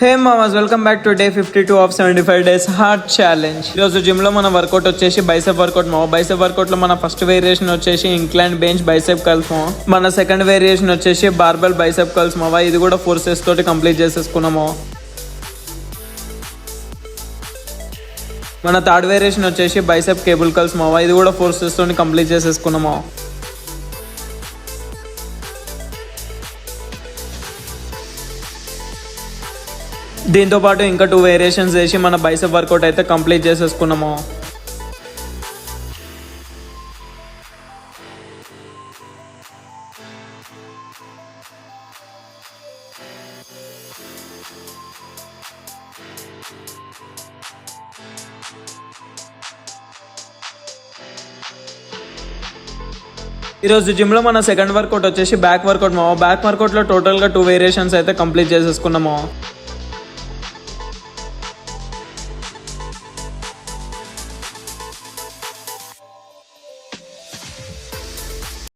హే మామాస్, welcome back to day 52 of 75 days hard challenge. ఈరోజు gym లో మన వర్కౌట్ వచ్చేసి బైసెప్ వర్కౌట్ మావా. బైసెప్ వర్కౌట్ లో మన ఫస్ట్ వేరియేషన్ వచ్చేసి ఇంక్లైన్ బెంచ్ బైసెప్ కర్ల్స్ మావా. మన సెకండ్ వేరియేషన్ వచ్చేసి బార్బెల్ బైసెప్ కర్ల్స్ మావా. ఇది కూడా ఫోర్సెస్ తోటి కంప్లీట్ చేసేసుకున్నాము. మన థర్డ్ వేరియేషన్ వచ్చేసి బైసెప్ కేబుల్ కర్ల్స్ మావా. ఇది కూడా ఫోర్సెస్ తోటి కంప్లీట్ చేసేసుకున్నాము. దీంతో పాటు ఇంకా 2 వేరియేషన్స్ వేసి మన బైసెప్ వర్కౌట్ అయితే కంప్లీట్ చేసేసుకున్నాము. ఈరోజు జిమ్ లో మన సెకండ్ వర్కౌట్ వచ్చేసి బ్యాక్ వర్కౌట్ మావా. బ్యాక్ వర్కౌట్ లో టోటల్ గా 2 వేరియేషన్స్ అయితే కంప్లీట్ చేసేసుకున్నాము.